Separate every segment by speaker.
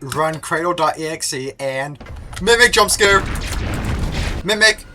Speaker 1: run cradle.exe and Mimic jump scare. Mimic.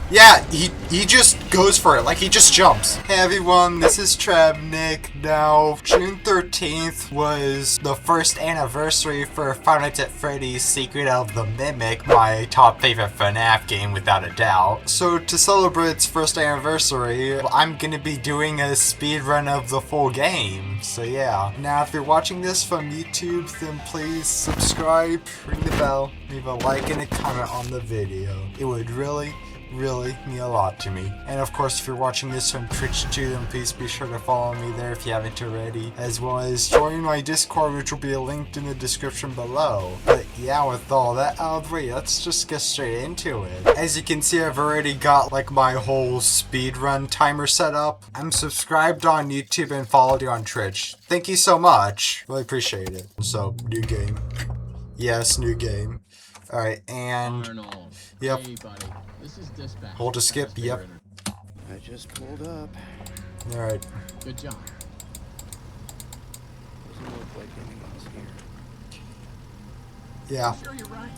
Speaker 1: Yeah, he just goes for it, like he just jumps. Hey everyone, this is Trevnik. Now, June 13th was the first anniversary for Five Nights at Freddy's Secret of the Mimic, my top favorite FNAF game without a doubt. So to celebrate its first anniversary, I'm gonna be doing a speedrun of the full game. So yeah. Now if you're watching this from YouTube, then please subscribe, ring the bell, leave a like and a comment on the video. It would really mean a lot to me. And of course, if you're watching this from Twitch too, then please be sure to follow me there if you haven't already, as well as join my Discord, which will be linked in the description below. But yeah, with all that out of the way, let's just get straight into it. As you can see, I've already got like my whole speedrun timer set up. I'm subscribed on YouTube and followed you on Twitch. Thank you so much. Really appreciate it. So, new game. Yes, new game. Alright, and
Speaker 2: Arnold.
Speaker 1: Yep.
Speaker 2: Hey, buddy. This is dispatch.
Speaker 1: Hold to skip, yep.
Speaker 3: I just pulled up.
Speaker 1: Alright.
Speaker 2: Good job.
Speaker 3: Doesn't look like anyone's here.
Speaker 1: Yeah.
Speaker 2: Sure, you're right.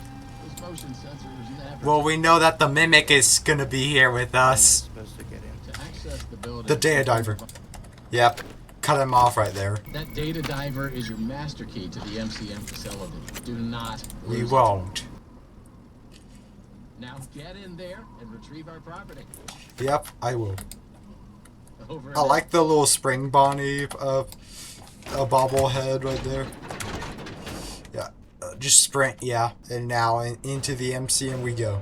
Speaker 2: Those motion sensors never.
Speaker 1: Well, we know that the Mimic is gonna be here with
Speaker 3: How am I
Speaker 1: us.
Speaker 3: supposed to get in?
Speaker 2: To access the building.
Speaker 1: The data diver. Yep. Cut him off right there.
Speaker 2: That data diver is your master key to the MCM facility. Do not
Speaker 1: We
Speaker 2: lose it.
Speaker 1: won't.
Speaker 2: Now get in there and retrieve our property.
Speaker 1: Yep, I will.
Speaker 2: Over.
Speaker 1: I like the little spring Bonnie a bobblehead right there. Yeah. Just sprint, yeah. And now into the MCM we go.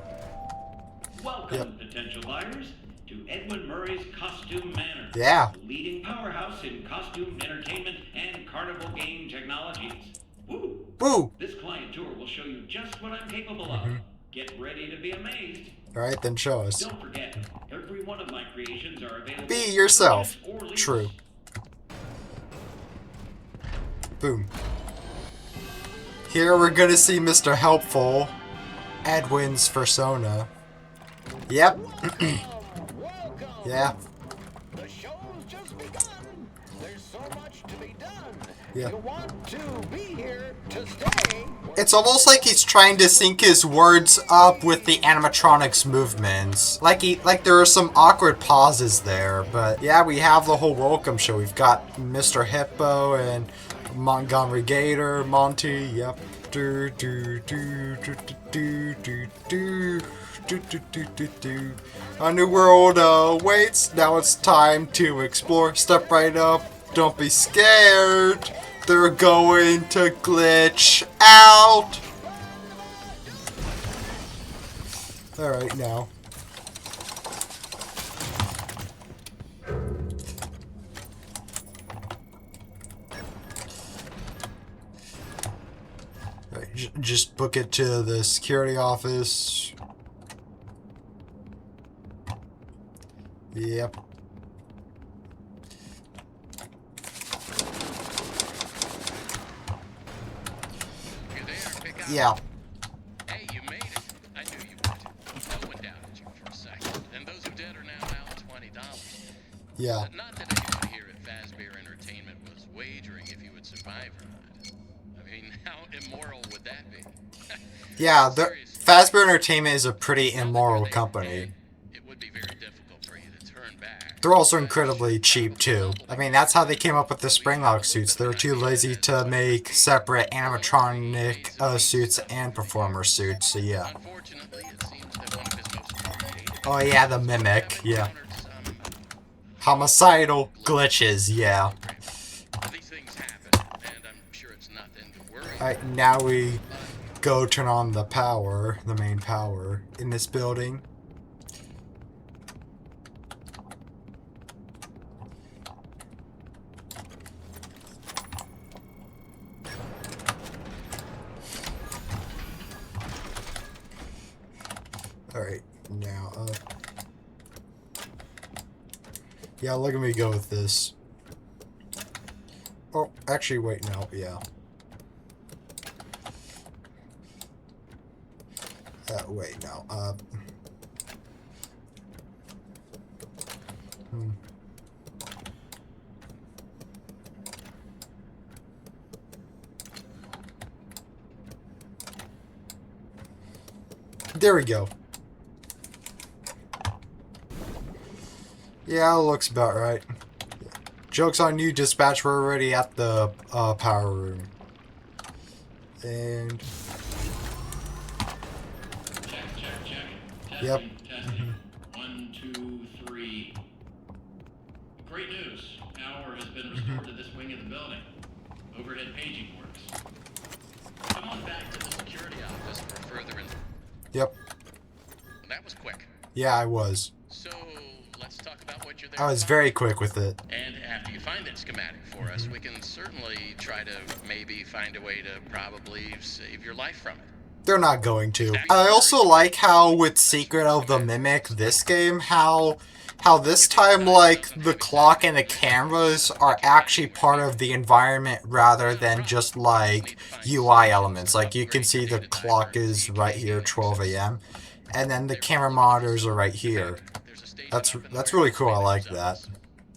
Speaker 4: Welcome, potential buyers, to Edwin Murray's Costume Manor.
Speaker 1: Yeah.
Speaker 4: The leading powerhouse in costume entertainment and carnival game technologies. Woo!
Speaker 1: Woo!
Speaker 4: This client tour will show you just what I'm capable of. Get ready to be amazed.
Speaker 1: Alright, then show us.
Speaker 4: Don't forget, every one of my creations are available.
Speaker 1: Be yourself.
Speaker 4: for purchase or lease.
Speaker 1: True. Boom. Here we're gonna see Mr. Helpful, Edwin's persona. Yep. Yeah.
Speaker 5: The show's just begun. There's so much to be done.
Speaker 1: Yeah.
Speaker 5: You want to be here to stay.
Speaker 1: It's almost like he's trying to sync his words up with the animatronics movements. Like there are some awkward pauses there, but yeah, we have the whole welcome show. We've got Mr. Hippo and Montgomery Gator, Monty, yep. Do do do do do do do do do do do do. A new world awaits. Now it's time to explore. Step right up. Don't be scared. They're going to glitch out. Alright, now. Right, just book it to the security office. Yep. Yeah.
Speaker 6: Hey, you made it. I knew you would. I went down at you for a second. And those who did are now out $20.
Speaker 1: Yeah.
Speaker 6: Not that anyone here at Fazbear Entertainment was wagering if you would survive or not. I mean, how immoral would that be?
Speaker 1: Yeah, the
Speaker 6: Seriously.
Speaker 1: Fazbear Entertainment is a pretty immoral company.
Speaker 6: It would be very difficult for you to turn back.
Speaker 1: They're also incredibly cheap too. I mean, that's how they came up with the Springlock suits. They were too lazy to make separate animatronic suits and performer suits, so yeah.
Speaker 6: Unfortunately, it seems that one of his most creative
Speaker 1: Oh yeah, the Mimic, yeah.
Speaker 6: encountered some
Speaker 1: Homicidal glitches, yeah.
Speaker 6: These things happen, and I'm sure it's nothing to worry about.
Speaker 1: Alright, now we go turn on the power, the main power, in this building. Alright, now, yeah, look at me go with this. Oh, actually, wait, no, yeah. Wait, no, There we go. Yeah, looks about right. Joke's on you, dispatch. We're already at the power room. And...
Speaker 4: Check.
Speaker 1: Yep.
Speaker 4: Testing. 1, 2, 3. Great news. Power has been restored to this wing of the building. Overhead paging works.
Speaker 6: Come on back to the security office for further
Speaker 1: Yep.
Speaker 6: That was quick.
Speaker 1: Yeah, I was.
Speaker 6: So, let's talk about what you're there
Speaker 1: I was
Speaker 6: to
Speaker 1: very
Speaker 6: find.
Speaker 1: quick with it.
Speaker 6: And after you find that schematic for us, we can certainly try to maybe find a way to probably save your life from it.
Speaker 1: They're not going to. I also like how with Secret of the Mimic, this game, how this time, like, the clock and the cameras are actually part of the environment rather than just, like, UI elements. Like, you can see the clock is right here, 12 a.m., and then the camera monitors are right here. That's really cool. I like that.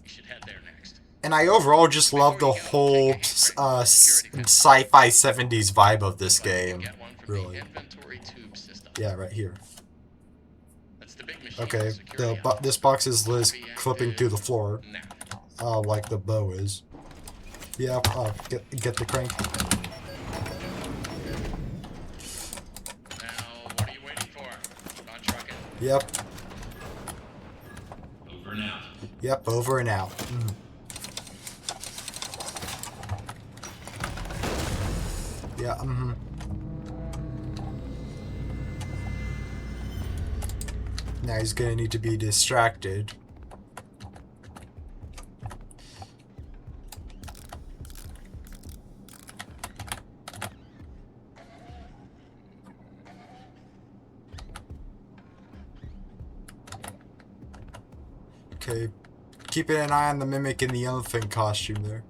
Speaker 6: You should head there next.
Speaker 1: And I overall just love the whole sci-fi 70s vibe of this game. Really.
Speaker 6: Inventory tube system.
Speaker 1: Yeah, right here.
Speaker 6: That's the big machine.
Speaker 1: Okay, this box is Liz clipping through the floor, like the bow is. Yeah, get the crank.
Speaker 6: Now, what are you waiting for? Keep on trucking.
Speaker 1: Yep,
Speaker 4: Over and out.
Speaker 1: yep, over and out. Yeah, Now he's gonna need to be distracted. Okay, keeping an eye on the Mimic in the elephant costume there.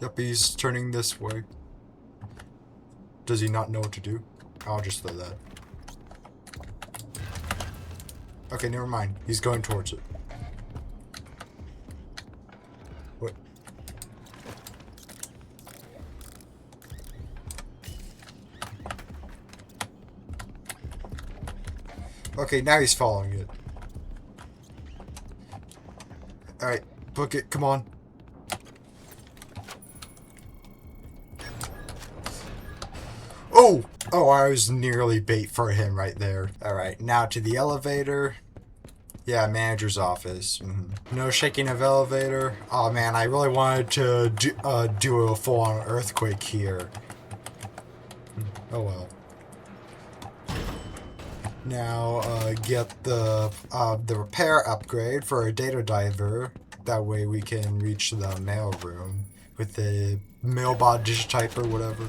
Speaker 1: Yep, he's turning this way. Does he not know what to do? I'll just throw that. Okay, never mind. He's going towards it. What? Okay, now he's following it. Alright, book it. Come on. Oh! Oh, I was nearly bait for him right there. Alright, now to the elevator. Yeah, manager's office. No shaking of elevator. Oh man, I really wanted to do a full-on earthquake here. Oh well. Now, get the repair upgrade for a data diver. That way we can reach the mail room with the mailbot digitiper, whatever.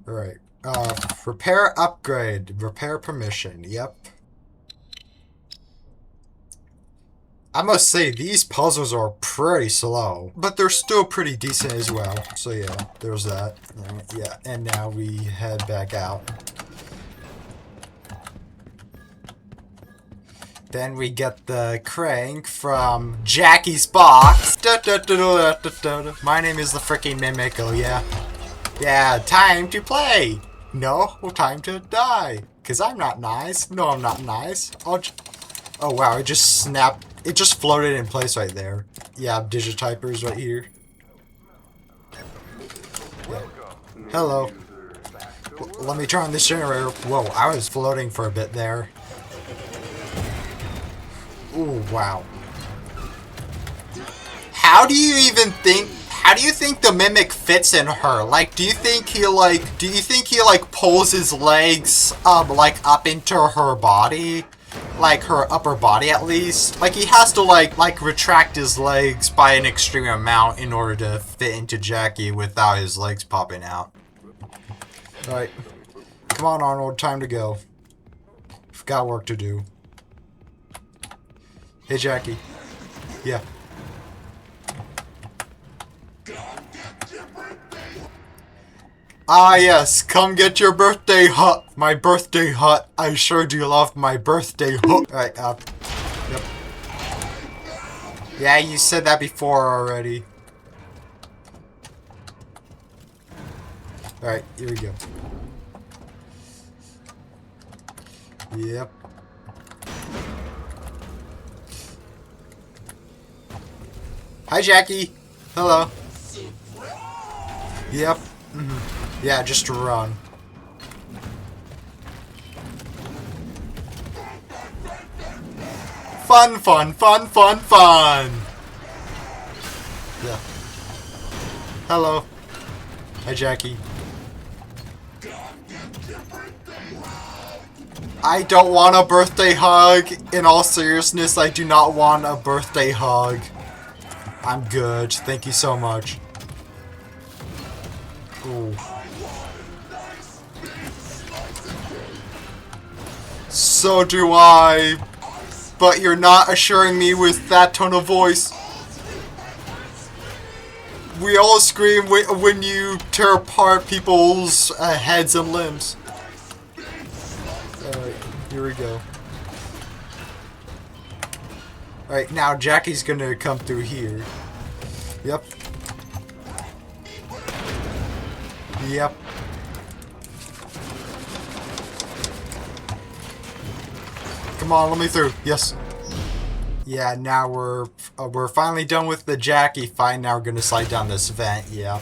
Speaker 1: Alright. Repair upgrade. Repair permission. Yep. I must say, these puzzles are pretty slow, but they're still pretty decent as well. So yeah, there's that. Yeah, and now we head back out. Then we get the crank from Jackie's box. My name is the freaking Mimic, oh yeah. Yeah, time to play. No, time to die. Cause I'm not nice. No, I'm not nice. Oh wow, it just snapped. It just floated in place right there. Yeah, digitiper's right here. Yeah. Hello. Let me turn on this generator. Whoa, I was floating for a bit there. Ooh, wow. How do you think the Mimic fits in her? Like, do you think he pulls his legs like up into her body? Like her upper body at least? Like he has to like retract his legs by an extreme amount in order to fit into Jackie without his legs popping out. Alright. Come on, Arnold, time to go. We've got work to do. Hey Jackie. Yeah. Ah yes, come get your birthday hut. My birthday hut. I sure do love my birthday hut. Alright, yep. Yeah, you said that before already. Alright, here we go. Yep. Hi, Jackie. Hello. Yep. Yeah, just run. Fun, fun, fun, fun, fun. Yeah. Hello. Hi, Jackie. I don't want a birthday hug. In all seriousness, I do not want a birthday hug. I'm good. Thank you so much. Ooh. So do I. But you're not assuring me with that tone of voice. We all scream when you tear apart people's heads and limbs. Alright, here we go. Alright, now Jackie's gonna come through here. Yep. Yep. Come on, let me through. Yes. Yeah, now we're finally done with the Jackie fight. Now we're gonna slide down this vent. Yeah.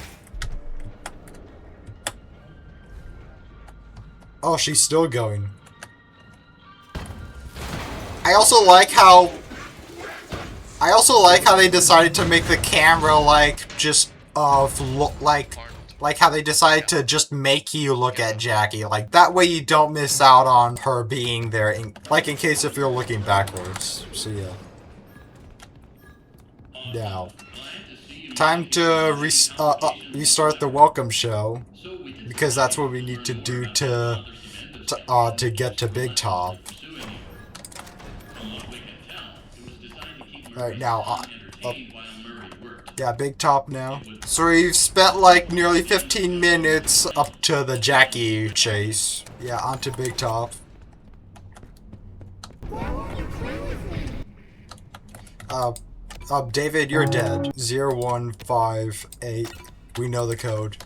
Speaker 1: Oh, she's still going. I also like how they decided to make the camera like just look like how they decided to just make you look at Jackie. Like that way you don't miss out on her being there in case if you're looking backwards. So yeah. Now, time to restart the welcome show because that's what we need to do to get to Big Top. Alright, now, yeah, Big Top now. So we've spent like nearly 15 minutes up to the Jackie chase. Yeah, onto Big Top. David, you're dead. 0158. We know the code.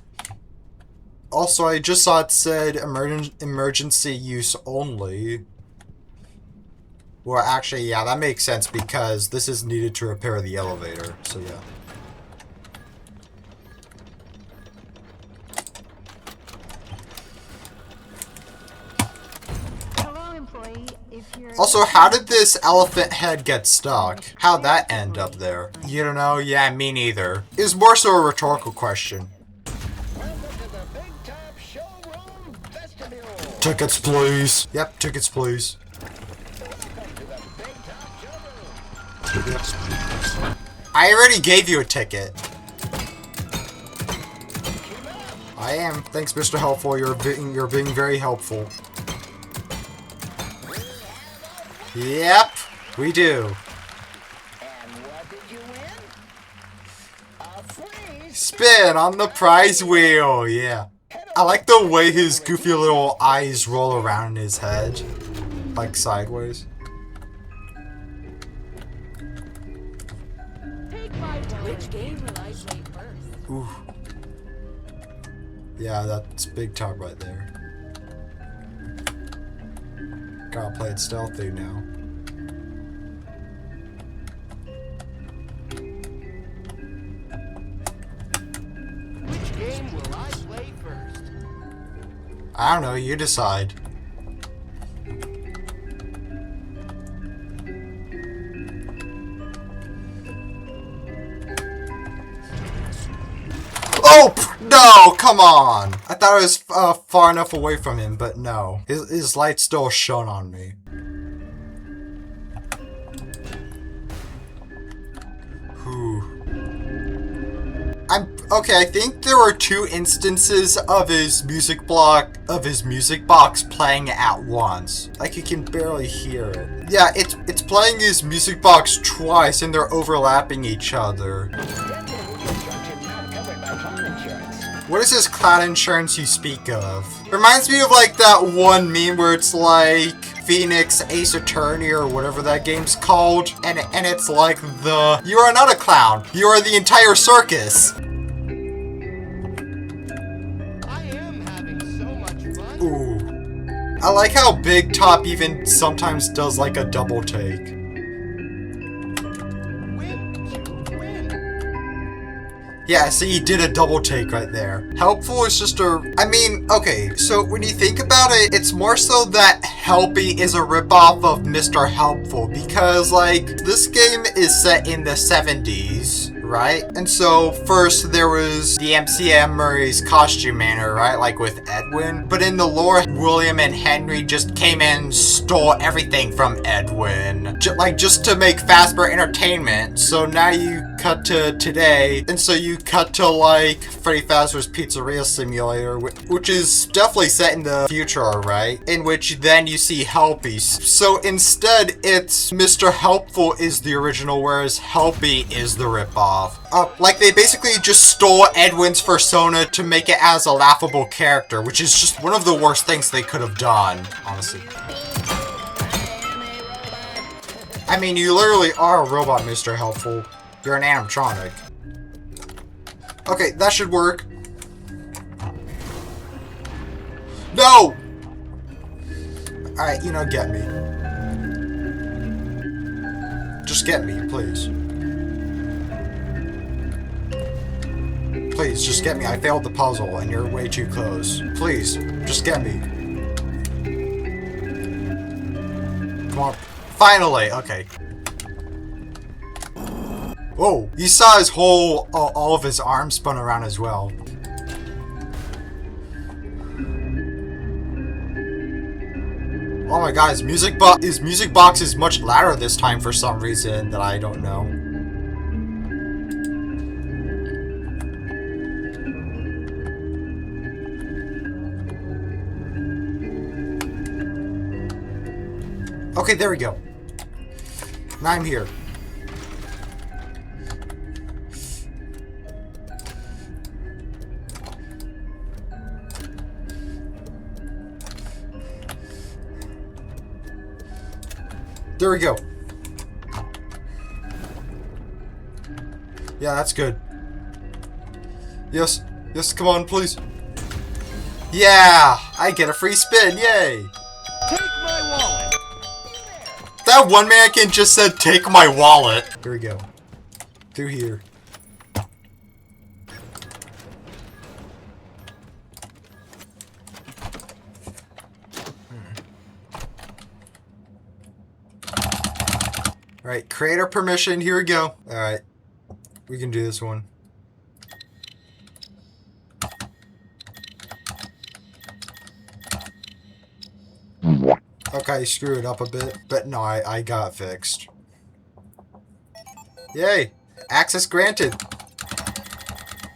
Speaker 1: Also, I just saw it said emergency use only. Well, actually, yeah, that makes sense because this is needed to repair the elevator, so yeah. Also, how did this elephant head get stuck? How'd that end up there? You don't know? Yeah, me neither. It's more so a rhetorical question. Tickets, please. Yep, tickets, please. Yep. I already gave you a ticket. I am. Thanks, Mr. Helpful. You're being very helpful. Yep, we do.
Speaker 5: And what did you win? A free
Speaker 1: Spin on the prize wheel, yeah. I like the way his goofy little eyes roll around in his head. Like sideways.
Speaker 7: Which game will I play first?
Speaker 1: Ooh. Yeah, that's Big Top right there. Gotta play it stealthy now.
Speaker 5: Which game will I play first?
Speaker 1: I don't know, you decide. Oh, no, come on. I thought I was far enough away from him, but no. His light still shone on me. Whew. Okay, I think there were 2 instances of his music box playing at once. Like you can barely hear it. Yeah, it's playing his music box twice and they're overlapping each other. What is this cloud insurance you speak of? Reminds me of like that one meme where it's like Phoenix Ace Attorney or whatever that game's called, and it's like you are not a clown, you are the entire circus.
Speaker 5: I am
Speaker 1: I like how Big Top even sometimes does like a double take. Yeah, see, he did a double take right there. Helpful is just a... I mean, okay, so when you think about it, it's more so that Helpy is a ripoff of Mr. Helpful, because, like, this game is set in the 70s, right? And so, first, there was the MCM Murray's costume manor, right? Like, with Edwin. But in the lore, William and Henry just came in and stole everything from Edwin. Just to make Fazbear Entertainment. So now you cut to today, and so you cut to, like, Freddy Fazbear's Pizzeria Simulator, which is definitely set in the future, right? In which then you see Helpy. So instead, it's Mr. Helpful is the original, whereas Helpy is the ripoff. Like, they basically just stole Edwin's persona to make it as a laughable character, which is just one of the worst things they could have done, honestly. I mean, you literally are a robot, Mr. Helpful. You're an animatronic. Okay, that should work. No! Alright, you know, get me. Just get me, please. Please, just get me. I failed the puzzle, and you're way too close. Please, just get me. Come on. Finally! Okay. Whoa, you saw his whole, all of his arms spun around as well. Oh my god, his music box is much louder this time for some reason that I don't know. Okay, there we go. Now I'm here. There we go. Yeah, that's good. Yes. Yes, come on, please. Yeah! I get a free spin, yay!
Speaker 5: Take my wallet.
Speaker 1: That one mannequin just said, take my wallet. Here we go. Through here. Alright, creator permission, here we go. Alright, we can do this one. Okay, screw it up a bit, but no, I got fixed. Yay! Access granted!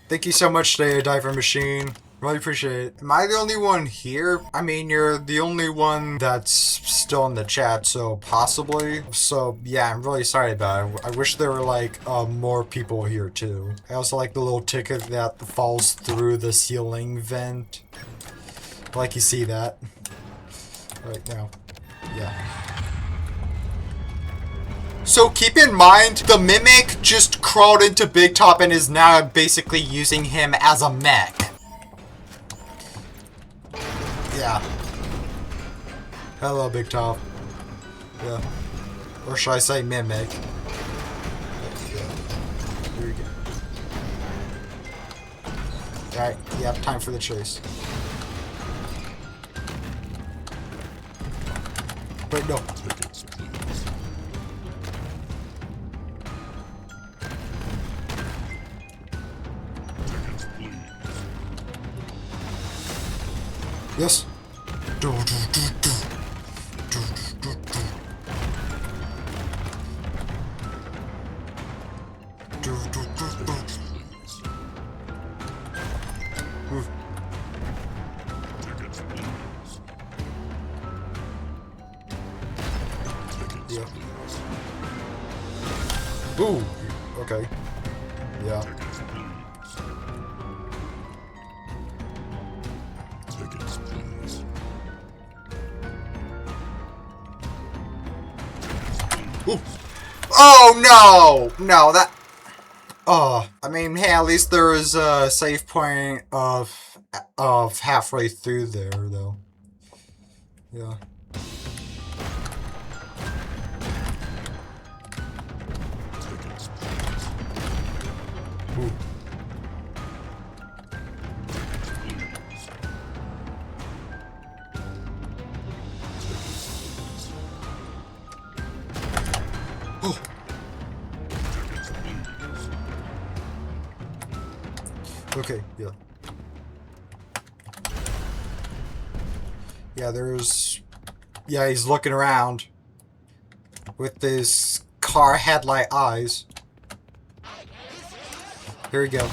Speaker 1: Thank you so much, Stay Diver Machine. Really appreciate it. Am I the only one here? I mean, you're the only one that's still in the chat, so possibly. So, yeah, I'm really sorry about it. I wish there were, like, more people here, too. I also like the little ticket that falls through the ceiling vent. Like, you see that. Right now. Yeah. So keep in mind, the Mimic just crawled into Big Top and is now basically using him as a mech. Yeah. Hello, Big Top. Yeah. Or should I say Mimic? Yeah. Here we go. Alright, yeah, time for the chase. Wait, no.
Speaker 8: Tickets, please. Tickets, please.
Speaker 1: Yes. Do, do, do, do. Do, do, do. Do, do, do, do.
Speaker 8: Tickets, please.
Speaker 1: Move.
Speaker 8: Tickets, please. Tickets,
Speaker 1: Yeah.
Speaker 8: please.
Speaker 1: Ooh. Okay. Yeah.
Speaker 8: Tickets, please. Tickets, please.
Speaker 1: Ooh. Oh no! No, that. Oh, I mean, hey, at least there was a save point of halfway through there, though. Yeah.
Speaker 8: Tickets, please.
Speaker 1: Ooh.
Speaker 8: Please. Tickets, please.
Speaker 1: Oh.
Speaker 8: Tickets, please.
Speaker 1: Okay, yeah. Yeah, there's... Yeah, he's looking around with his car headlight eyes. Here we go.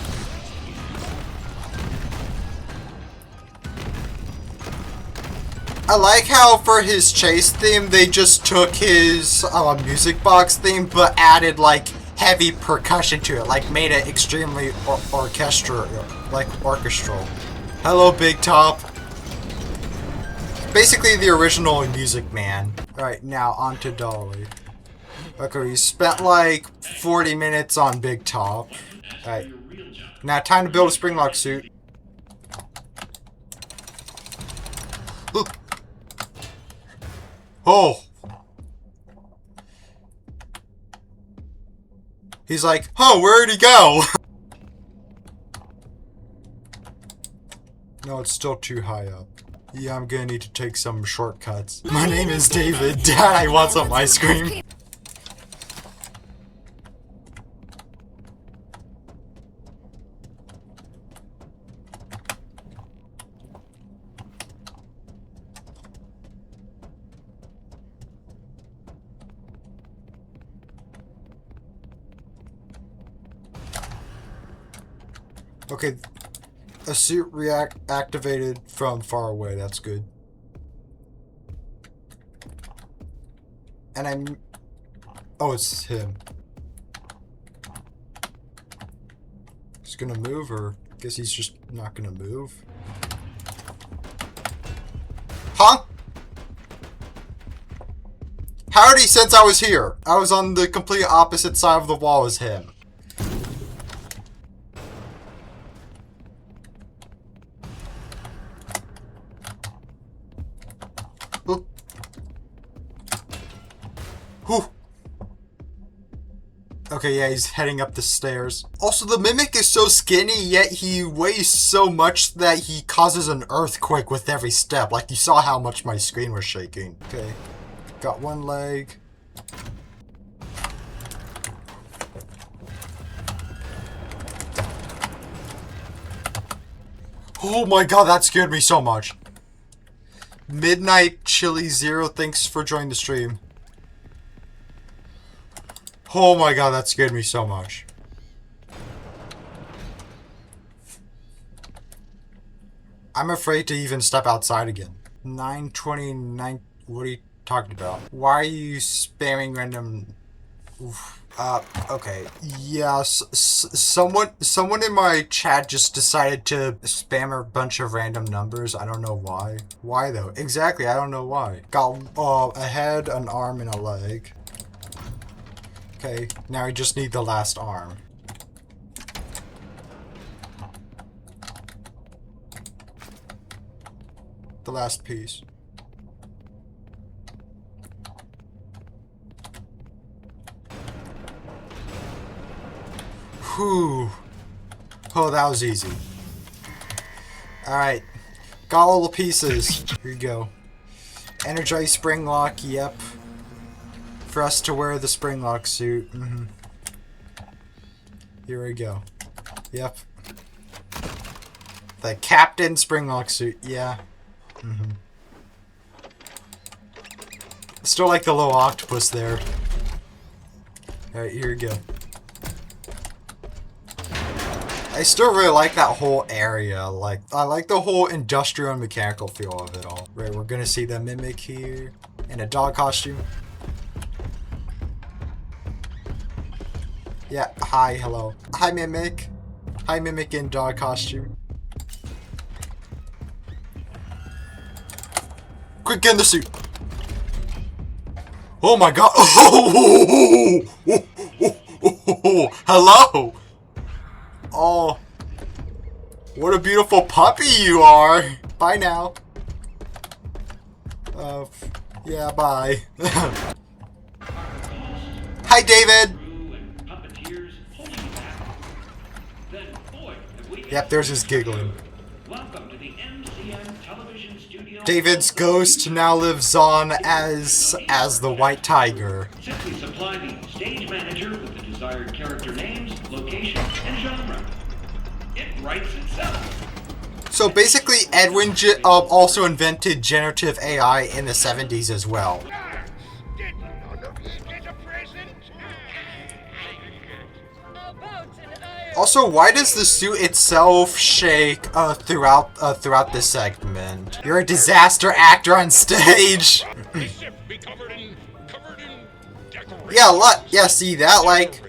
Speaker 1: I like how for his chase theme, they just took his music box theme, but added, like, heavy percussion to it. Like, made it extremely orchestral. Hello, Big Top. Basically the original Music Man. Alright, now on to Dolly. Okay, we spent like 40 minutes on Big Top. Alright. Now time to build a springlock suit. Look. Oh. He's like, oh, where'd he go? No, it's still too high up. Yeah, I'm gonna need to take some shortcuts. My name is David. Dad, I want some ice cream. Okay. A suit activated from far away. That's good. And I'm... Oh, it's him. He's gonna move, or... I guess he's just not gonna move. Huh? How did he sense I was here? I was on the complete opposite side of the wall as him. Whew. Okay, yeah, he's heading up the stairs. Also, the Mimic is so skinny, yet he weighs so much that he causes an earthquake with every step. Like, you saw how much my screen was shaking. Okay, got one leg. Oh my god, that scared me so much. Midnight Chili Zero, thanks for joining the stream. Oh my god, that scared me so much. I'm afraid to even step outside again. 929. What are you talking about? Why are you spamming random... Oof. Okay. Yes, someone in my chat just decided to spam a bunch of random numbers. I don't know why. Why though? Exactly, I don't know why. Got a head, an arm, and a leg. Okay, now we just need the last arm. The last piece. Whew. Oh, that was easy. Alright. Got all the pieces. Here you go. Energize spring lock, yep. For us to wear the spring lock suit. Here we go. Yep. The Captain spring lock suit, yeah. Still like the little octopus there. Alright, here we go. I still really like that whole area. Like, I like the whole industrial and mechanical feel of it all. Right, we're gonna see the Mimic here in a dog costume. Yeah, hi, hello. Hi, Mimic. Hi, Mimic in dog costume. Quick, get in the suit. Oh my god. Hello. Oh, what a beautiful puppy you are. Bye now. Yeah, bye. Hi, David!
Speaker 4: Crew and puppeteers holding you back. Then, boy, have we
Speaker 1: Yep, there's his giggling.
Speaker 4: Welcome to the MCM Television Studio.
Speaker 1: David's ghost now lives on as the White Tiger.
Speaker 4: Simply supply the stage manager with the desired character names, location, and genre. It writes itself.
Speaker 1: So basically, Edwin also invented generative AI in the 70s as well.
Speaker 5: Did none of you get a present?
Speaker 1: Also, why does the suit itself shake throughout this segment? You're a disaster actor on stage. Yeah, see that, like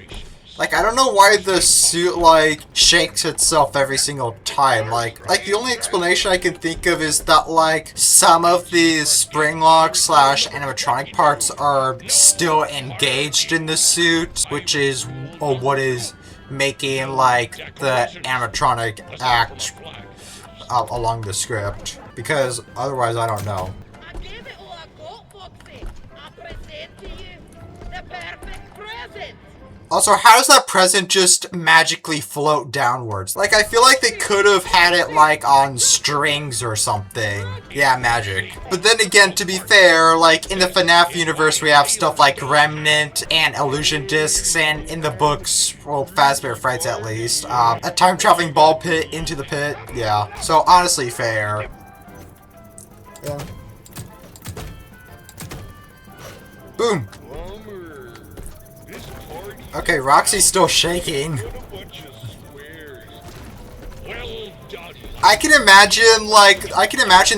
Speaker 1: I don't know why the suit like shakes itself every single time. Like the only explanation I can think of is that like some of the spring lock / animatronic parts are still engaged in the suit, which is what is making like the animatronic act along the script. Because otherwise, I don't know.
Speaker 5: I gave it all I got, Foxy. I present to you the perfect present.
Speaker 1: Also, how does that present just magically float downwards? Like, I feel like they could have had it, like, on strings or something. Yeah, magic. But then again, to be fair, like, in the FNAF universe, we have stuff like Remnant and Illusion Discs, and in the books, well, Fazbear Frights at least, a time-traveling ball pit into the pit. Yeah. So, honestly, fair. Yeah. Boom! Okay, Roxy's still shaking. I can imagine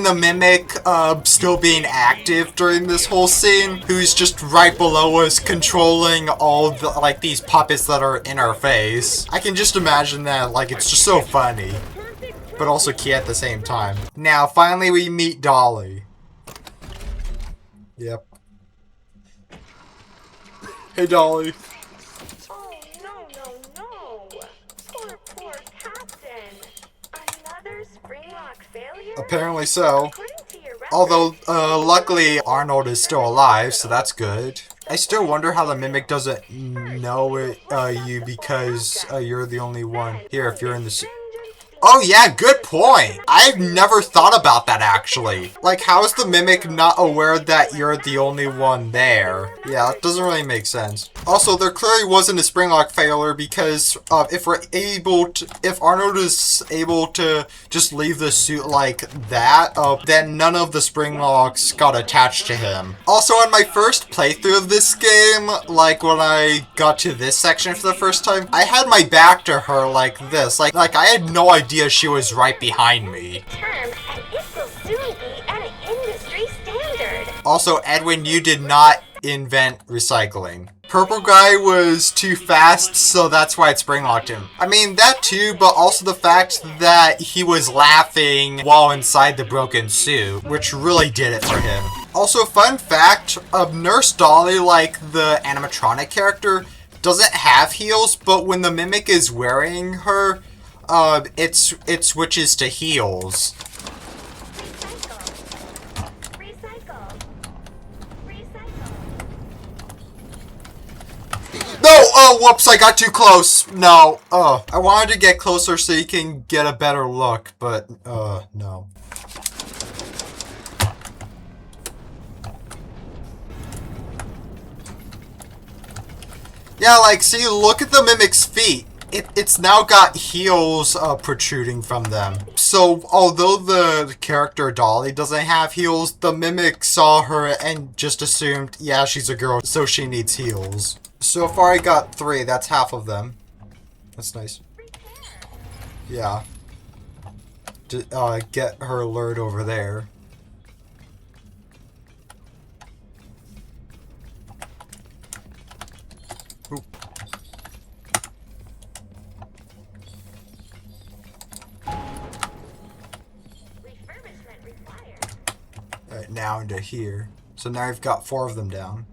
Speaker 1: the Mimic still being active during this whole scene, who's just right below us controlling all the, like, these puppets that are in our face. I can just imagine that, like, it's just so funny, but also key at the same time. Now, finally we meet Dolly. Yep. Hey, Dolly.
Speaker 7: Oh, no. Poor Captain. Another Springlock failure?
Speaker 1: Apparently so.
Speaker 7: According to your record,
Speaker 1: Although, luckily Arnold is still alive, so that's good. I still wonder how the Mimic doesn't know you because you're the only one here if you're in the... Oh yeah, good point! I've never thought about that actually. Like, how is the Mimic not aware that you're the only one there? Yeah, that doesn't really make sense. Also, there clearly wasn't a Springlock failure because if Arnold is able to just leave the suit like that, then none of the Springlocks got attached to him. Also, on my first playthrough of this game, like when I got to this section for the first time, I had my back to her like this. Like I had no idea she was right behind me.
Speaker 7: term, and it will soon be an industry standard.
Speaker 1: Also, Edwin, you did not invent recycling. Purple guy was too fast, so that's why it springlocked him. I mean, that too, but also the fact that he was laughing while inside the broken suit, which really did it for him. Also, fun fact, Nurse Dolly, like the animatronic character, doesn't have heels, but when the Mimic is wearing her, it switches to heels. No! Oh, whoops, I got too close. No. I wanted to get closer so you can get a better look, but, no. Yeah, like, see, look at the Mimic's feet. It's now got heels protruding from them. So, although the character Dolly doesn't have heels, the Mimic saw her and just assumed, yeah, she's a girl, so she needs heels. So far I got 3, that's half of them. That's nice. Yeah. To, get her lured over there. Oop. Alright, now into here. So now I've got 4 of them down.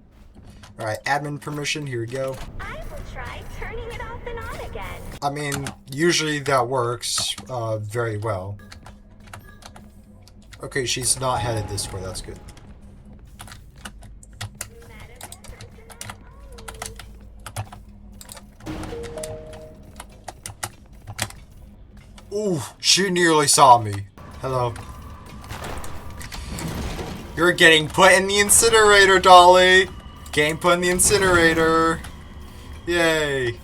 Speaker 1: Alright, admin permission, here we go.
Speaker 7: I will try turning it off and on again.
Speaker 1: I mean, usually that works very well. Okay, she's not headed this way, that's good. Ooh, she nearly saw me. Hello. You're getting put in the incinerator, Dolly. Getting put in the incinerator. Yay.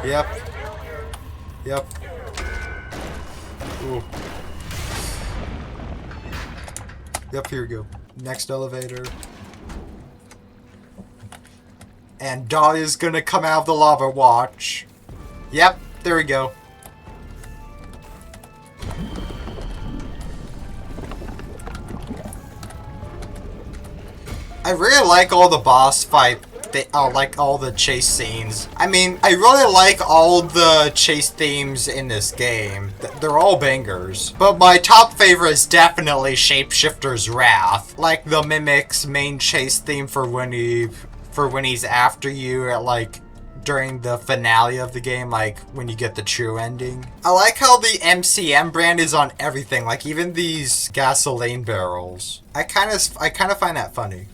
Speaker 1: Yep. Yep. Ooh. Yep, here we go. Next elevator. And Dolly's gonna come out of the lava, watch. Yep, there we go. I really like all the boss fight. Like all the chase scenes. I mean, I really like all the chase themes in this game. They're all bangers. But my top favorite is definitely Shapeshifter's Wrath. Like the Mimic's main chase theme for when he's after you at like during the finale of the game, like when you get the true ending. I like how the MCM brand is on everything, like even these gasoline barrels. I kind of find that funny.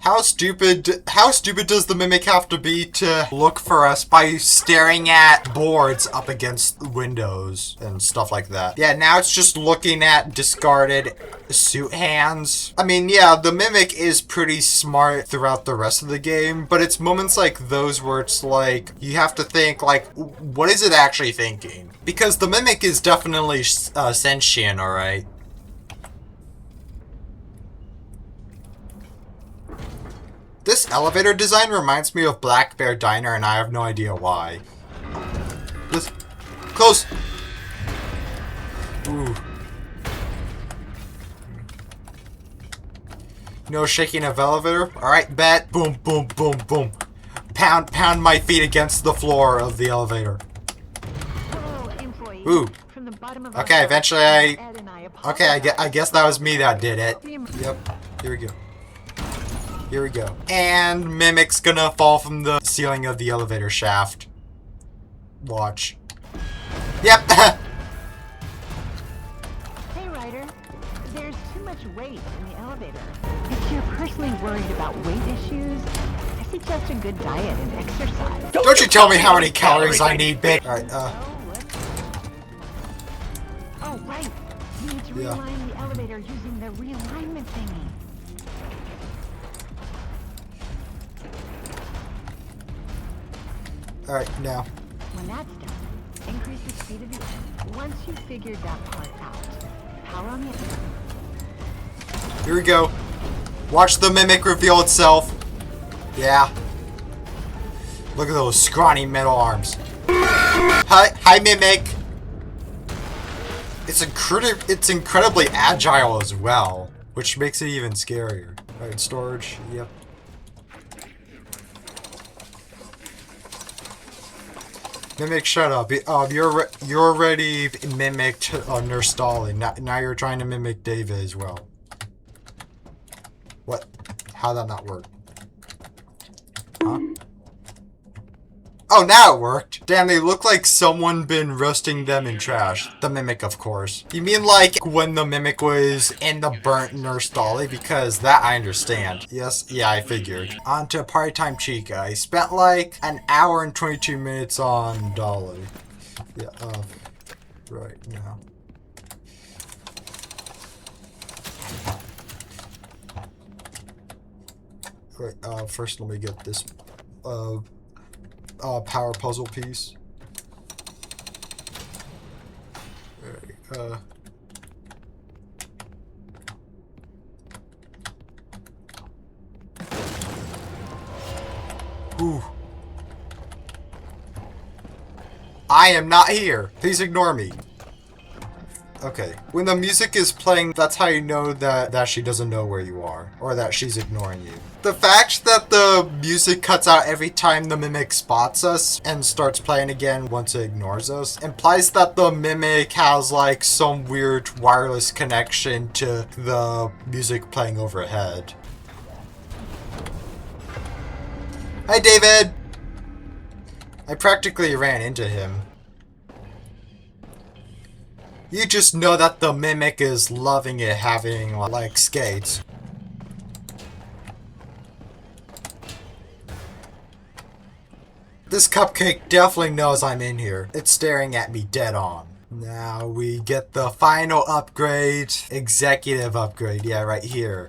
Speaker 1: How stupid does the Mimic have to be to look for us by staring at boards up against windows and stuff like that? Yeah, now it's just looking at discarded suit hands. I mean, yeah, the Mimic is pretty smart throughout the rest of the game, but it's moments like those where it's like, you have to think, like, what is it actually thinking? Because the Mimic is definitely sentient, alright? This elevator design reminds me of Black Bear Diner, and I have no idea why. This close. Ooh. No shaking of elevator. All right, bet. Boom, boom, boom, boom. Pound my feet against the floor of the elevator. Ooh. Okay, eventually I guess that was me that did it. Yep. Here we go. Here we go. And Mimic's gonna fall from the ceiling of the elevator shaft. Watch. Yep.
Speaker 9: Hey, Ryder. There's too much weight in the elevator. If you're personally worried about weight issues, I suggest a good diet and exercise.
Speaker 1: Don't you tell me how many calories I need, bitch. Alright,
Speaker 9: Oh, right. You need to realign the elevator using the realignment thingy.
Speaker 1: Alright, now.
Speaker 9: When that's done, increase the speed of the engine. Once you've figured that part out, power on the engine.
Speaker 1: Here we go. Watch the Mimic reveal itself. Yeah. Look at those scrawny metal arms. Hi, Mimic. It's incredibly agile as well, which makes it even scarier. Alright, storage. Yep. Mimic, shut up. You're already mimicked Nurse Dolly. Now you're trying to mimic David as well. What? How'd that not work? Huh? Oh, now it worked! Damn, they look like someone been roasting them in trash. The Mimic, of course. You mean like when the Mimic was in the burnt Nurse Dolly? Because that I understand. Yes, yeah, I figured. On to Party Time Chica. I spent like an hour and 22 minutes on Dolly. Yeah, right now. Wait, first let me get this, power puzzle piece. Alright, Ooh. I am not here. Please ignore me. Okay. When the music is playing, that's how you know that she doesn't know where you are. Or that she's ignoring you. The fact that the music cuts out every time the Mimic spots us and starts playing again once it ignores us implies that the Mimic has like some weird wireless connection to the music playing overhead. Hi, David! I practically ran into him. You just know that the Mimic is loving it having like skates. This cupcake definitely knows I'm in here. It's staring at me dead on. Now we get the final upgrade. Executive upgrade. Yeah, right here.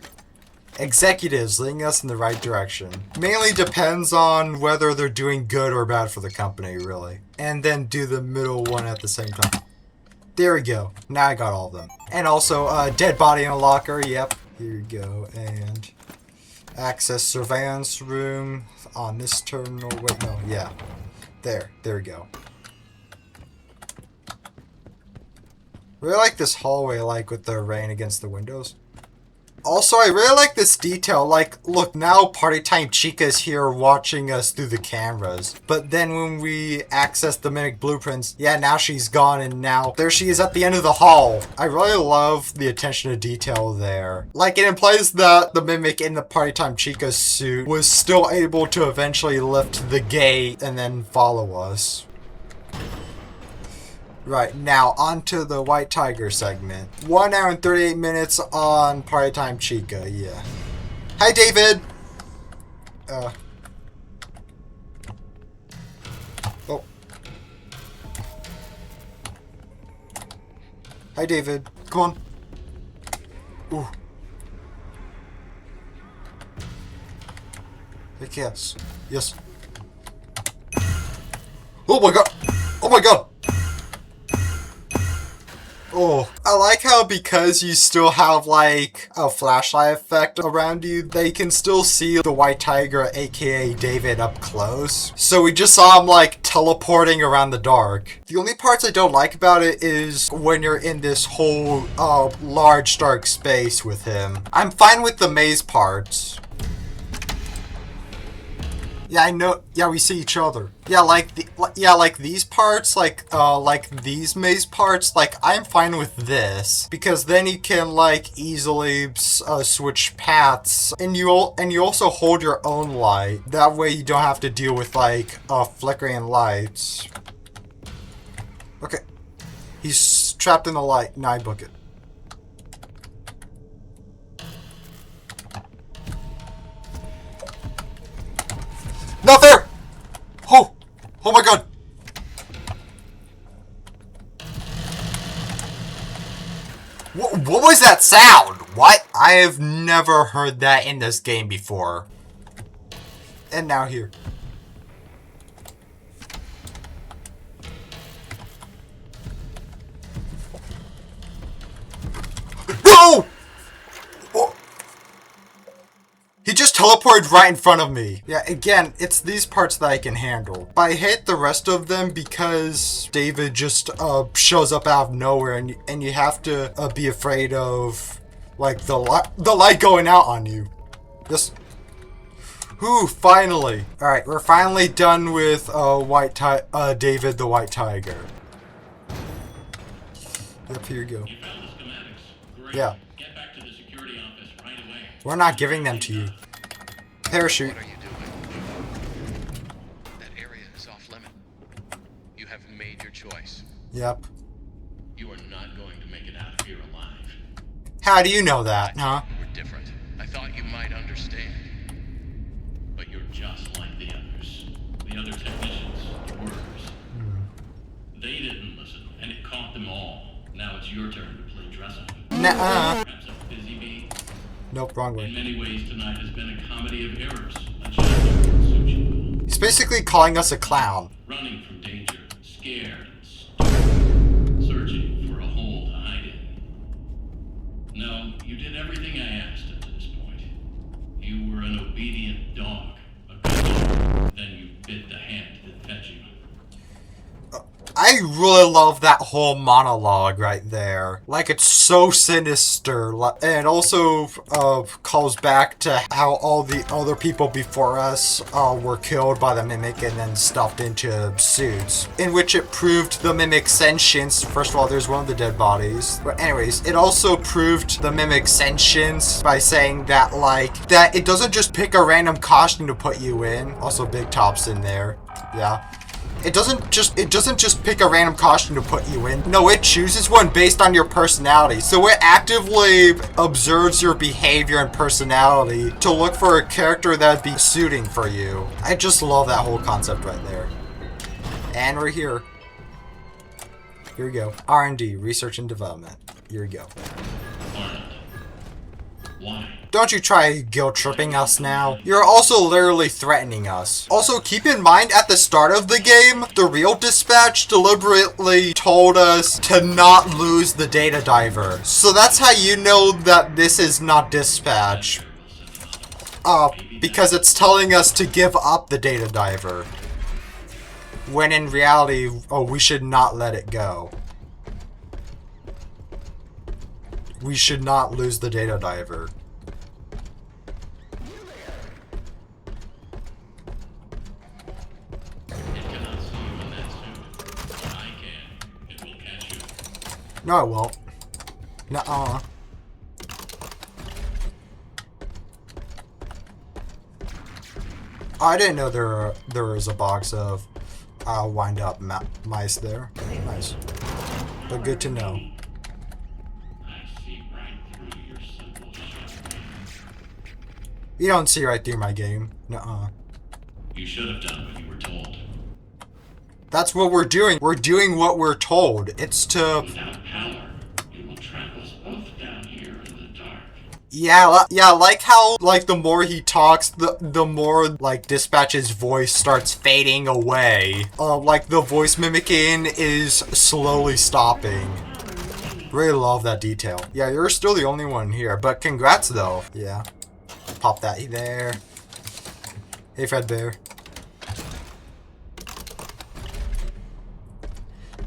Speaker 1: Executives leading us in the right direction. Mainly depends on whether they're doing good or bad for the company, really. And then do the middle one at the same time. There we go. Now I got all of them. And also, dead body in a locker. Yep. Here we go. And access surveillance room on this terminal. Wait, no. Yeah. There. There we go. Really like this hallway, like with the rain against the windows. Also, I really like this detail. Like, look, now Party Time Chica's here watching us through the cameras. But then when we access the Mimic blueprints, yeah, now she's gone and now there she is at the end of the hall. I really love the attention to detail there. Like, it implies that the Mimic in the Party Time Chica suit was still able to eventually lift the gate and then follow us. Right, now onto the White Tiger segment. 1 hour and 38 minutes on Party Time Chica, yeah. Hi, David! Oh. Hi, David. Come on. Ooh. Heck yes. Yes. Oh my god! Oh my god! Oh, I like how because you still have like a flashlight effect around you, they can still see the White Tiger, aka David, up close. So we just saw him like teleporting around the dark. The only parts I don't like about it is when you're in this whole large dark space with him. I'm fine with the maze parts. Yeah, I know. Yeah, we see each other. Yeah, like these parts, like these maze parts. Like, I'm fine with this because then you can like easily switch paths, and you also hold your own light. That way, you don't have to deal with like flickering lights. Okay, he's trapped in the light. Now I book it. Not there! Oh! Oh my god! What was that sound? What? I have never heard that in this game before. And now here. No! Oh. He just teleported right in front of me. Yeah, again, it's these parts that I can handle. But I hate the rest of them because David just shows up out of nowhere, and you have to be afraid of like the light going out on you. Just, whew, finally. All right, we're finally done with David the White Tiger. Yep, here you go.
Speaker 4: You found the schematics. Great.
Speaker 1: Yeah.
Speaker 4: Get back to the security office right away.
Speaker 1: We're not giving them to you. Parachute.
Speaker 6: What are you doing? That area is off limit. You have made your choice.
Speaker 1: Yep.
Speaker 4: You are not going to make it out of here alive.
Speaker 1: How do you know that, huh?
Speaker 6: We're different. I thought you might understand.
Speaker 4: But you're just like the others. The other technicians, the workers. They didn't listen, and it caught them all. Now it's your turn to play dress up.
Speaker 1: Nuh-uh.
Speaker 4: Perhaps a busy bee.
Speaker 1: Nope, wrong
Speaker 4: In
Speaker 1: way.
Speaker 4: many ways, tonight has been a comedy of errors. A challenge.
Speaker 1: He's basically calling us a clown.
Speaker 4: Running from danger, scared and stupid, searching for a hole to hide in. No, you did everything I asked up to this point. You were an obedient dog, a good dog. Then you bit the hand that fed you.
Speaker 1: I really love that whole monologue right there. Like, it's so sinister. And also calls back to how all the other people before us were killed by the Mimic and then stuffed into suits. In which it proved the Mimic's sentience. First of all, there's one of the dead bodies. But anyways, it also proved the Mimic's sentience by saying that, like, that it doesn't just pick a random costume to put you in. Also, Big Top's in there. Yeah. It doesn't just pick a random costume to put you in. No, it chooses one based on your personality. So it actively observes your behavior and personality to look for a character that'd be suiting for you. I just love that whole concept right there. And we're here. Here we go. R&D, research and development. Here we go.
Speaker 4: Arnold. Why?
Speaker 1: Don't you try guilt-tripping us now. You're also literally threatening us. Also, keep in mind, at the start of the game, the real dispatch deliberately told us to not lose the data diver. So that's how you know that this is not dispatch. Because it's telling us to give up the data diver. When in reality, we should not let it go. We should not lose the data diver. No, it won't. Nuh-uh. I didn't know there was a box of wind-up mice there. Nice. But good to know.
Speaker 4: I see right through your simple shot.
Speaker 1: You don't see right through my game. Nuh-uh.
Speaker 4: You should have done what you were told.
Speaker 1: That's what we're doing. We're doing what we're told. It's to...
Speaker 4: Without power, it will trap us both down here in the dark.
Speaker 1: Yeah, like how, like, the more he talks, the more, like, Dispatch's voice starts fading away. Like, the voice mimicking is slowly stopping. Really love that detail. Yeah, you're still the only one here, but congrats, though. Yeah. Pop that there. Hey, Fredbear.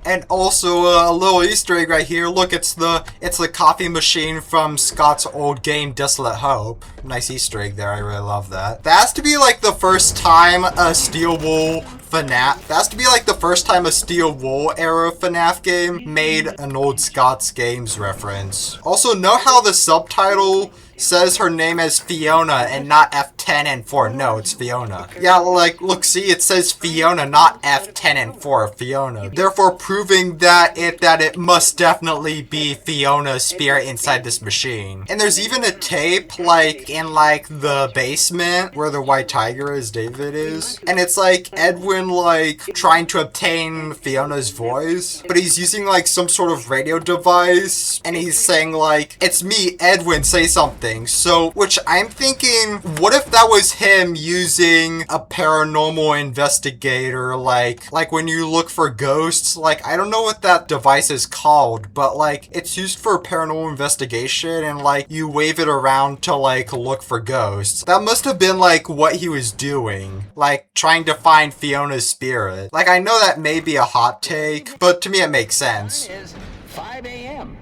Speaker 1: And also a little Easter egg right here. Look, it's the coffee machine from Scott's old game Desolate Hope. Nice Easter egg there. I really love that. That has to be like the first time a Steel Wool FNAF. That has to be like the first time a Steel Wool era FNAF game made an old Scott's Games reference. Also, know how the subtitle says her name as Fiona and not F10 and 4. No, it's Fiona. Yeah, like, look, see, it says Fiona, not F10 and 4, Fiona. Therefore proving that it must definitely be Fiona's spirit inside this machine. And there's even a tape, like, in, like, the basement where the white tiger is, David is. And it's, like, Edwin, like, trying to obtain Fiona's voice. But he's using, like, some sort of radio device. And he's saying, like, it's me, Edwin, say something. So, which I'm thinking, what if that was him using a paranormal investigator, like when you look for ghosts, like, I don't know what that device is called, but, like, it's used for paranormal investigation, and, like, you wave it around to, like, look for ghosts. That must have been, like, what he was doing, like, trying to find Fiona's spirit. Like, I know that may be a hot take, but to me it makes sense.
Speaker 10: It is 5 a.m.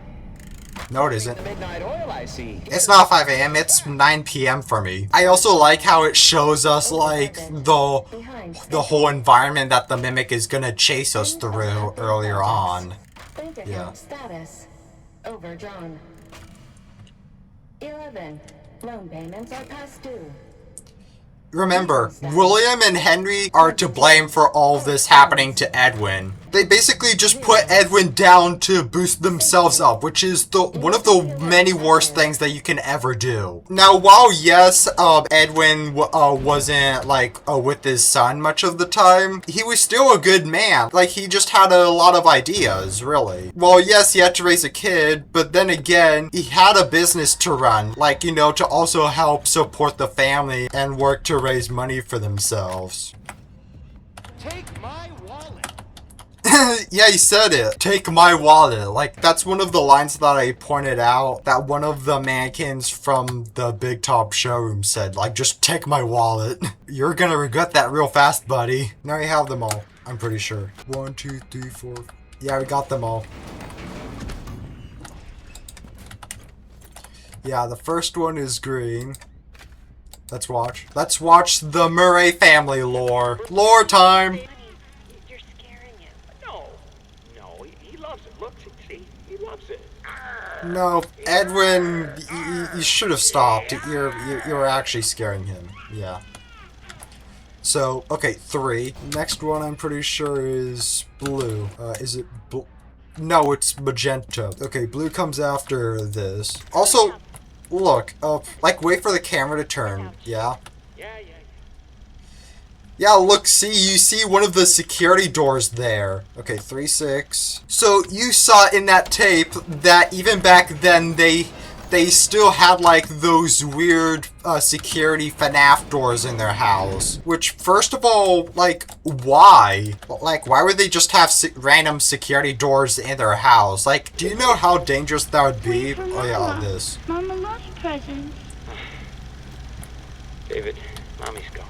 Speaker 1: No, it isn't.
Speaker 10: The midnight oil, I see.
Speaker 1: It's not 5 a.m., it's 9 p.m. for me. I also like how it shows us, like, the whole environment that the Mimic is gonna chase us through earlier on. Yeah.
Speaker 7: Status overdrawn. 11. Loan payments are past due.
Speaker 1: Remember, William and Henry are to blame for all this happening to Edwin. They basically just put Edwin down to boost themselves up, which is one of the many worst things that you can ever do. Now, while yes, Edwin wasn't, like, with his son much of the time, he was still a good man. Like, he just had a lot of ideas, really. Well, yes, he had to raise a kid, but then again, he had a business to run. Like, you know, to also help support the family and work to raise money for themselves.
Speaker 10: Take my wallet.
Speaker 1: Yeah, he said it. Take my wallet. Like, that's one of the lines that I pointed out that one of the mannequins from the Big Top showroom said. Like, just take my wallet. You're gonna regret that real fast, buddy. Now you have them all. I'm pretty sure. 1, 2, 3, 4. Yeah, we got them all. Yeah, the first one is green. Let's watch. Let's watch the Murray family lore. Lore time!
Speaker 5: You're scaring him. No, he loves it. Look, see, he loves it.
Speaker 1: No, Edwin, you should have stopped. You're actually scaring him. Yeah. So, okay, 3. Next one I'm pretty sure is blue. Is it blue? No, it's magenta. Okay, blue comes after this. Also, look, like, wait for the camera to turn. Yeah? Yeah, look, see, you see one of the security doors there. Okay, 3, 6. So, you saw in that tape that even back then, they still had, like, those weird security FNAF doors in their house. Which, first of all, like, why? Like, why would they just have random security doors in their house? Like, do you know how dangerous that would be? Oh yeah, this.
Speaker 7: Mama loves presents.
Speaker 10: David, Mommy's gone.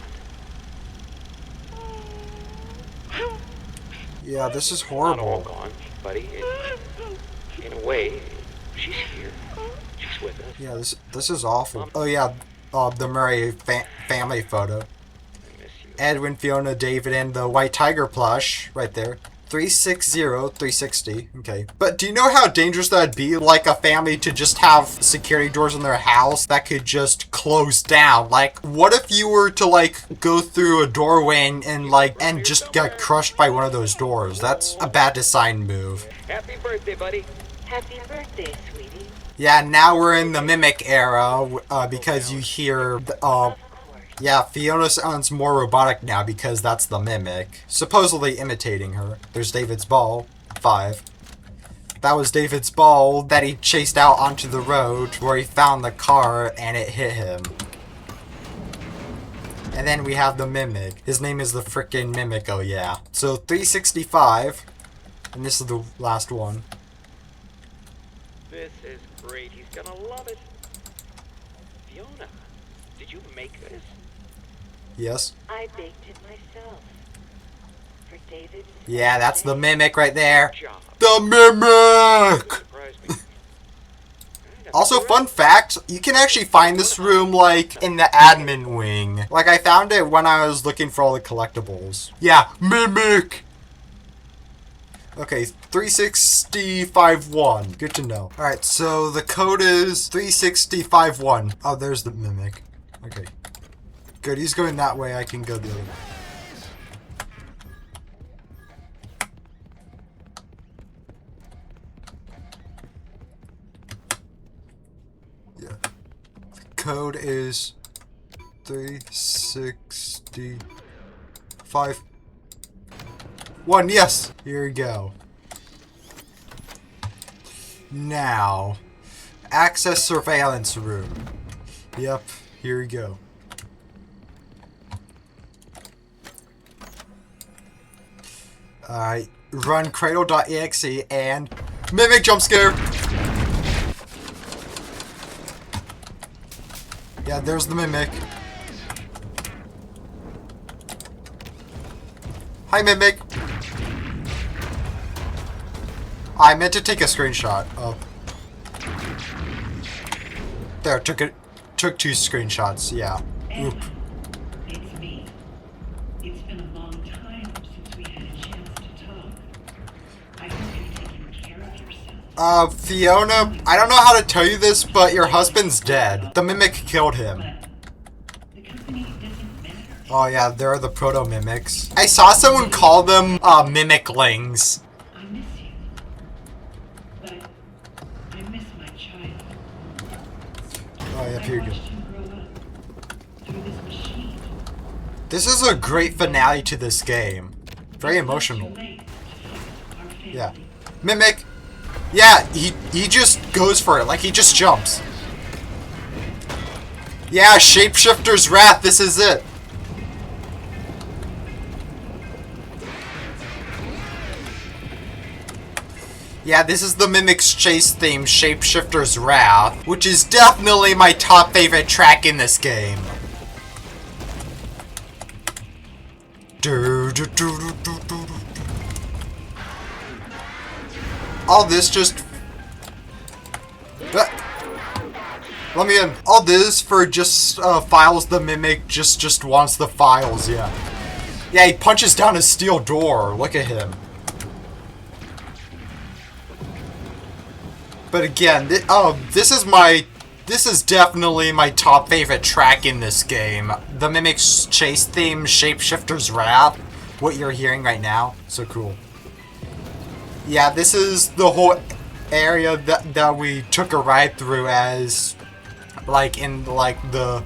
Speaker 1: Yeah, this is
Speaker 10: Not all
Speaker 1: horrible.
Speaker 10: gone, buddy. In a way, she's here. She's with us.
Speaker 1: Yeah, this is awful. Oh yeah, the Murray family photo.
Speaker 10: I miss you.
Speaker 1: Edwin, Fiona, David, and the White Tiger plush right there. 360, 360. Okay. But do you know how dangerous that'd be? Like a family to just have security doors in their house that could just close down. Like, what if you were to, like, go through a doorway and just get crushed by one of those doors? That's a bad design move.
Speaker 10: Happy birthday, buddy.
Speaker 7: Happy birthday, sweetie.
Speaker 1: Yeah, now we're in the Mimic era, because you hear, yeah, Fiona sounds more robotic now because that's the Mimic. Supposedly imitating her. There's David's ball. 5. That was David's ball that he chased out onto the road where he found the car and it hit him. And then we have the Mimic. His name is the frickin' Mimic, oh yeah. So 365. And this is the last one.
Speaker 10: This is great. He's gonna love it. Fiona, did you make this?
Speaker 1: Yes.
Speaker 7: I baked it myself. For David.
Speaker 1: Yeah, that's the Mimic right there.
Speaker 10: Good job.
Speaker 1: The Mimic!
Speaker 10: Surprise me.
Speaker 1: Also, fun fact, you can actually find this room, like, in the admin wing. Like, I found it when I was looking for all the collectibles. Yeah, Mimic! Okay, 365-1. Good to know. Alright, so the code is 365-1. Oh, there's the Mimic. Okay. Good, he's going that way, I can go the other way. Yeah. The code is 365-1. Yes! Here we go. Now, access surveillance room. Yep, here we go. Alright, run cradle.exe and Mimic jump scare! Yeah, there's the Mimic. Hi, Mimic! I meant to take a screenshot of... There, took 2 screenshots, yeah. Oop.
Speaker 11: It's me. It's been a long time since we had a chance to talk. I hope you've taken care of yourself.
Speaker 1: Fiona, I don't know how to tell you this, but your husband's dead. The Mimic killed him.
Speaker 11: The company doesn't matter.
Speaker 1: Oh yeah, there are the proto-mimics. I saw someone call them, mimiclings.
Speaker 11: I miss you. But I miss my child.
Speaker 1: Oh yeah, here you
Speaker 11: I
Speaker 1: go.
Speaker 11: watched him grow up through this machine.
Speaker 1: This is a great finale to this game. Very emotional.
Speaker 11: Too late to fix our family.
Speaker 1: Yeah. Mimic! Yeah, he just goes for it, like he just jumps. Yeah, Shapeshifter's Wrath, this is it. Yeah, this is the Mimic's chase theme, Shapeshifter's Wrath, which is definitely my top favorite track in this game. All this just... Let me in. All this for just files the Mimic just wants the files, yeah. Yeah, he punches down a steel door. Look at him. But again, this is my This is definitely my top favorite track in this game. The Mimic's chase theme, Shapeshifter's Rap. What you're hearing right now. So cool. Yeah, this is the whole area that we took a ride through as, like, in, like, the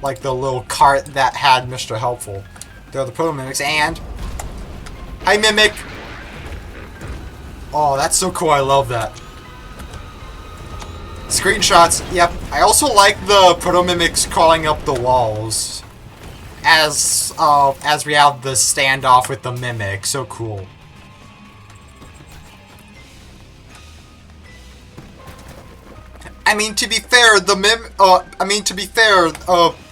Speaker 1: little cart that had Mr. Helpful. They're the Proto Mimics, and... Hi, Mimic! Oh, that's so cool, I love that. Screenshots, yep. I also like the Proto Mimics crawling up the walls. As we have the standoff with the Mimic, so cool. I mean, to be fair, the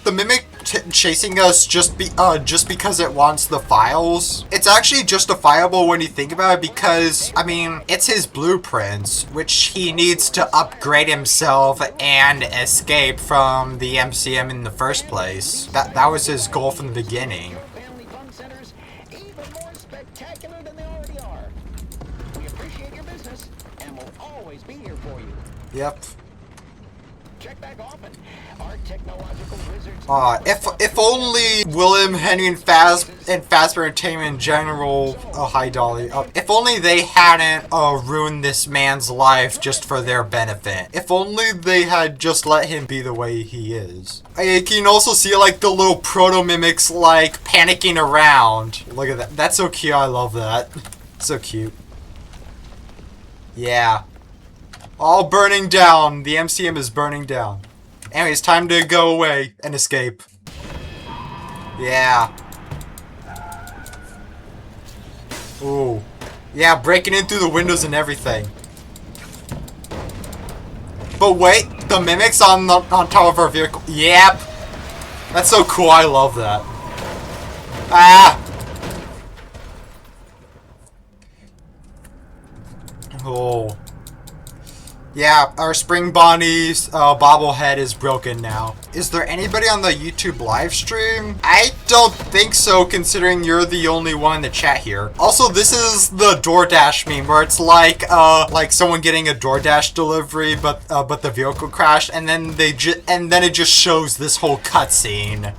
Speaker 1: Mimic chasing us just because it wants the files. It's actually justifiable when you think about it because, I mean, it's his blueprints, which he needs to upgrade himself and escape from the MCM in the first place. That was his goal from the beginning.
Speaker 10: Family fun centers even more spectacular than they already are. We appreciate your business and will always be here for you.
Speaker 1: Yep.
Speaker 10: Check back often. Our technological wizards.
Speaker 1: If only Willem, Henry, and Fazbear Entertainment in general, hi Dolly. If only they hadn't ruined this man's life just for their benefit. If only they had just let him be the way he is. You can also see like the little proto mimics like panicking around. Look at that. That's so cute. I love that. So cute. Yeah. All burning down. The MCM is burning down. Anyways, time to go away and escape. Yeah. Ooh. Yeah, breaking in through the windows and everything. But wait, the mimics on top of our vehicle. Yep. That's so cool. I love that. Ah. Oh. Yeah, our Spring Bonnie's bobblehead is broken now. Is there anybody on the YouTube live stream? I don't think so, considering you're the only one in the chat here. Also, this is the DoorDash meme, where it's like someone getting a DoorDash delivery, but the vehicle crashed, and then it just shows this whole cutscene.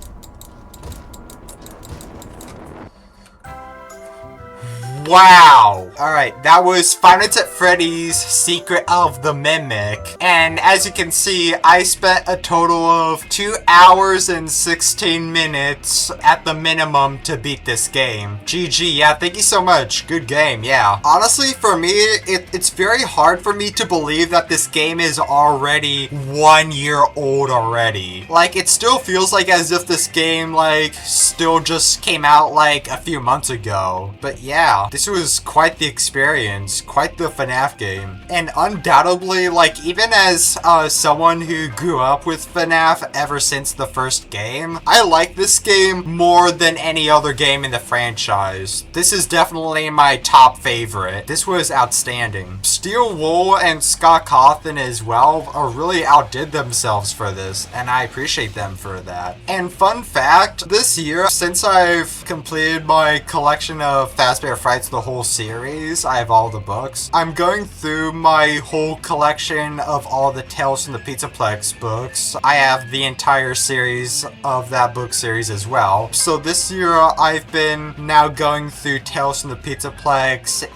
Speaker 1: Wow! Alright, that was Five Nights at Freddy's Secret of the Mimic. And as you can see, I spent a total of 2 hours and 16 minutes at the minimum to beat this game. GG, yeah, thank you so much. Good game, yeah. Honestly, for me, it's very hard for me to believe that this game is already 1 year old already. Like, it still feels like as if this game, like, still just came out, like, a few months ago. But yeah. This was quite the experience, quite the FNAF game. And undoubtedly, like, even as someone who grew up with FNAF ever since the first game, I like this game more than any other game in the franchise. This is definitely my top favorite. This was outstanding. Steel Wool and Scott Cawthon as well really outdid themselves for this, and I appreciate them for that. And fun fact, this year, since I've completed my collection of Fazbear Frights, the whole series, I have all the books. I'm going through my whole collection of all the Tales from the Pizzaplex books. I have the entire series of that book series as well. So this year I've been now going through Tales from the Pizzaplex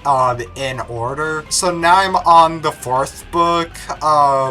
Speaker 1: in order. So now I'm on the 4th book,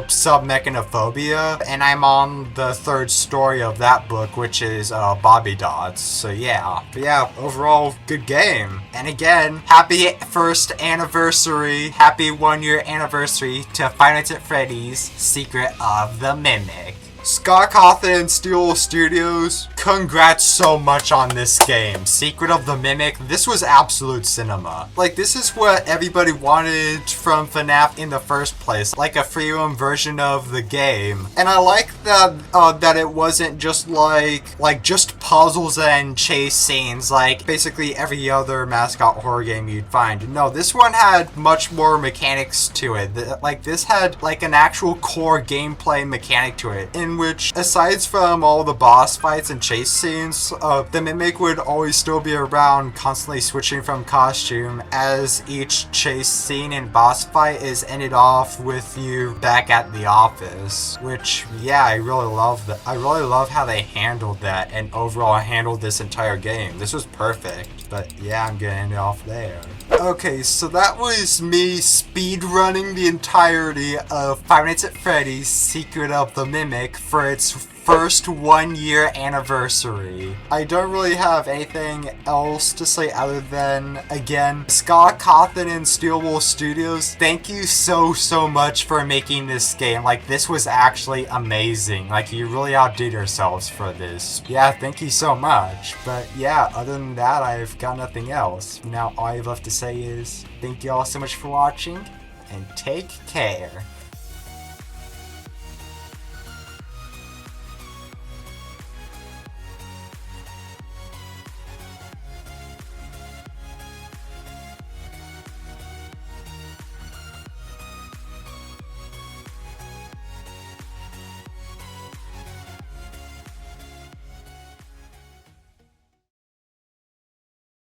Speaker 1: Submechanophobia, and I'm on the 3rd story of that book, which is Bobby Dots. So yeah. But yeah, overall, good game. And again, happy 1st anniversary, happy 1 year anniversary to Five Nights at Freddy's Secret of the Mimic. Scott Cawthon and Steel Studios, congrats so much on this game. Secret of the Mimic, this was absolute cinema. Like, this is what everybody wanted from FNAF in the first place, like a free-roam version of the game. And I like that it wasn't just like just puzzles and chase scenes like basically every other mascot horror game you'd find. No, this one had much more mechanics to it. Like, this had like an actual core gameplay mechanic to it. In which, aside from all the boss fights and chase scenes, the Mimic would always still be around, constantly switching from costume, as each chase scene and boss fight is ended off with you back at the office. Which, yeah, I really love that. I really love how they handled that and overall handled this entire game. This was perfect. But yeah, I'm gonna end it off there. Okay, so that was me speedrunning the entirety of Five Nights at Freddy's Secret of the Mimic for its first 1-year anniversary. I don't really have anything else to say other than, again, Scott Cawthon and Steelwool Studios, thank you so much for making this game. Like, this was actually amazing. Like, you really outdid yourselves for this. Yeah, thank you so much. But yeah, other than that, I've got nothing else. Now, all I have left to say is, thank you all so much for watching, and take care.